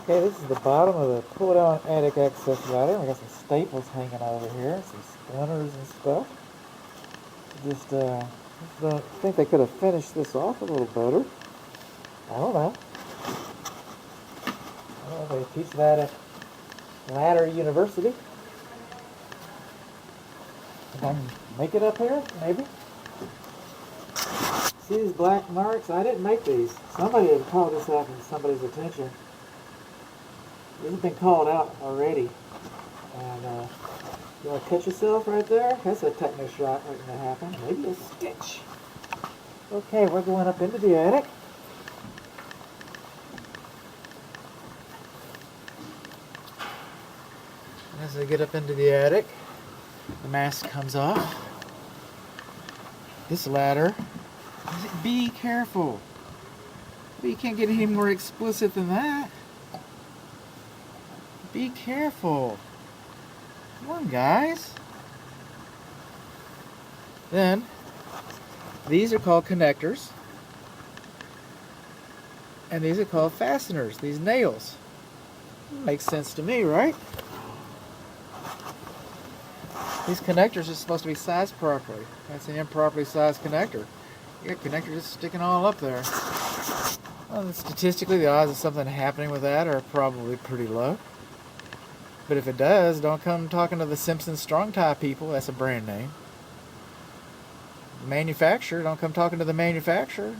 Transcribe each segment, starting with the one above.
Okay, this is the bottom of the pull-down attic access ladder. We got some staples hanging over here, some splinters and stuff. Just think they could have finished this off a little better. I don't know. I don't know if they teach that at Ladder University. If I can make it up here, maybe. See these black marks? I didn't make these. Somebody had called this out to somebody's attention. These have been called out already. And you want to cut yourself right there? That's a tetanus shot waiting to happen. Maybe a stitch. Okay, we're going up into the attic. As I get up into the attic, the mask comes off. This ladder, be careful. But you can't get any more explicit than that. Be careful. Come on, guys. Then, these are called connectors. And these are called fasteners, these nails. Makes sense to me, right? These connectors are supposed to be sized properly. That's an improperly sized connector. You got connectors just sticking all up there. Well, statistically, the odds of something happening with that are probably pretty low. But if it does, don't come talking to the Simpsons Strong Tie people. That's a brand name. The manufacturer, don't come talking to the manufacturer.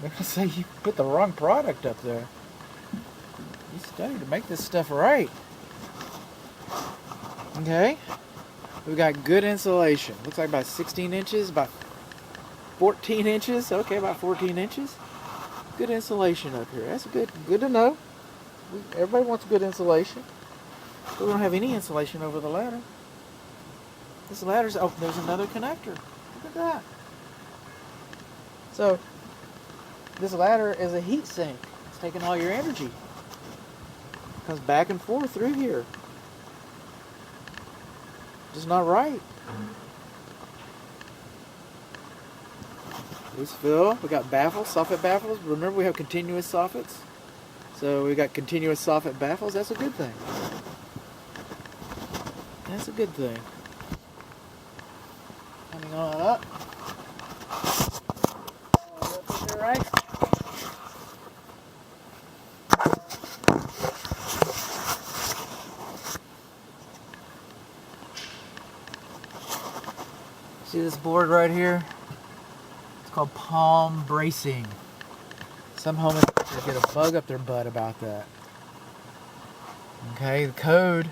They're going to say you put the wrong product up there. You studied to make this stuff right. Okay? We've got good insulation. Looks like about 16 inches, about 14 inches. Okay, about 14 inches. Good insulation up here. That's good to know. Everybody wants good insulation. We don't have any insulation over the ladder. This ladder's, oh, there's another connector. Look at that. So, this ladder is a heat sink. It's taking all your energy. It comes back and forth through here. Just not right. Loose fill. We got baffles, soffit baffles. Remember, we have continuous soffits. So we got continuous soffit baffles. That's a good thing. That's a good thing. Coming on up. All right. See this board right here? It's called palm bracing. Some homeowners get a bug up their butt about that. Okay, the code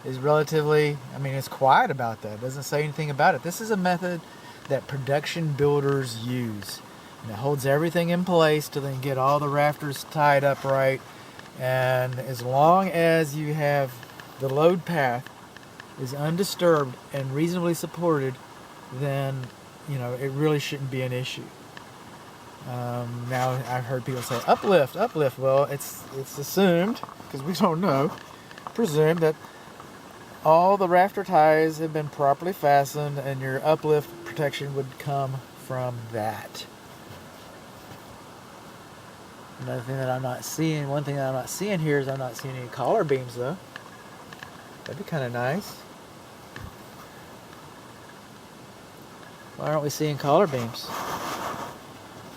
is relatively, it's quiet about that. It doesn't say anything about it. This is a method that production builders use. And it holds everything in place till they can get all the rafters tied up right. And as long as you have the load path is undisturbed and reasonably supported, then it really shouldn't be an issue. Now I've heard people say uplift. Well, it's assumed, because we don't know, presumed that all the rafter ties have been properly fastened and your uplift protection would come from that. Another thing that I'm not seeing, one thing that I'm not seeing here is I'm not seeing any collar beams though. That'd be kind of nice. Why aren't we seeing collar beams?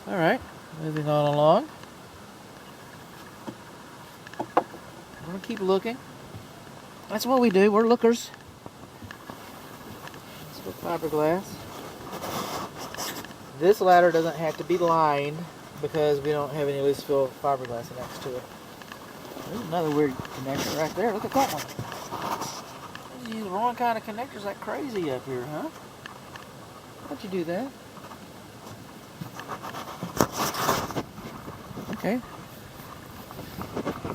Alright, moving on along. We're going to keep looking. That's what we do, we're lookers. Let's look fiberglass. This ladder doesn't have to be lined because we don't have any loose fill fiberglass next to it. There's another weird connector right there. Look at that one. You use the wrong kind of connectors like crazy up here, huh? How'd you do that? Okay.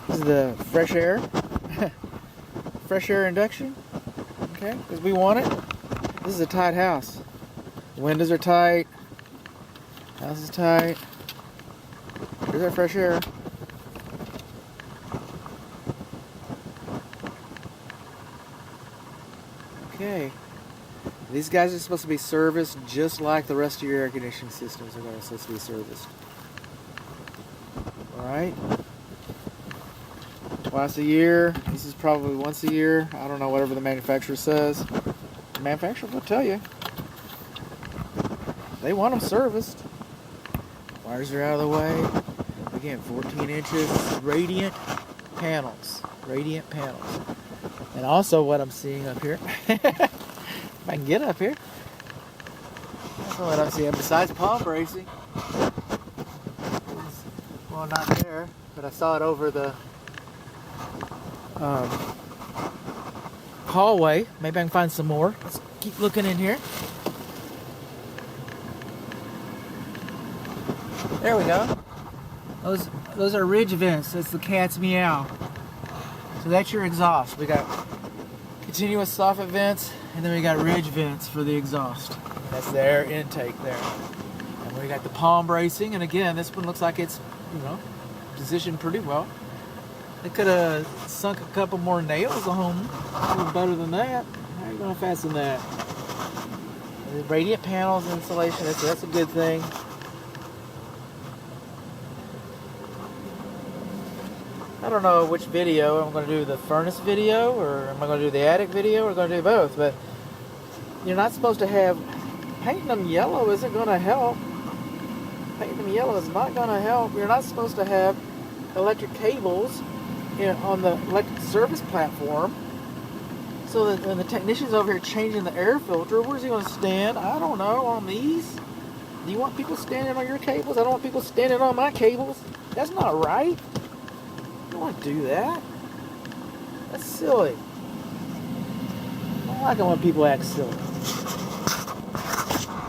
This is the fresh air. Fresh air induction. Okay, because we want it. This is a tight house. Windows are tight. House is tight. Here's our fresh air. Okay. These guys are supposed to be serviced just like the rest of your air conditioning systems are supposed to be serviced. Alright? twice a year. This is probably once a year. I don't know, whatever the manufacturer says. The manufacturer will tell you. They want them serviced. Wires are out of the way. Again, 14 inches, radiant panels. Radiant panels. And also what I'm seeing up here, if I can get up here, that's what I'm seeing besides palm bracing. Well, not there, but I saw it over the hallway. Maybe I can find some more. Let's keep looking in here. There we go. Those are ridge vents. That's the cat's meow. So that's your exhaust. We got continuous soffit vents, and then we got ridge vents for the exhaust. That's the air intake there. And we got the palm bracing, and again, this one looks like it's, you know, positioned pretty well. They could have sunk a couple more nails on them. A little better than that. How are you going to fasten that? The radiant panels insulation, that's a good thing. I don't know which video. I'm going to do the furnace video, or am I going to do the attic video, or going to do both? But you're not supposed to have, painting them yellow isn't going to help. Painting them yellow is not going to help. You're not supposed to have electric cables on the electric service platform. So that when the technician's over here changing the air filter, where's he going to stand? I don't know, on these? Do you want people standing on your cables? I don't want people standing on my cables. That's not right. You don't want to do that. That's silly. I don't like it when people act silly.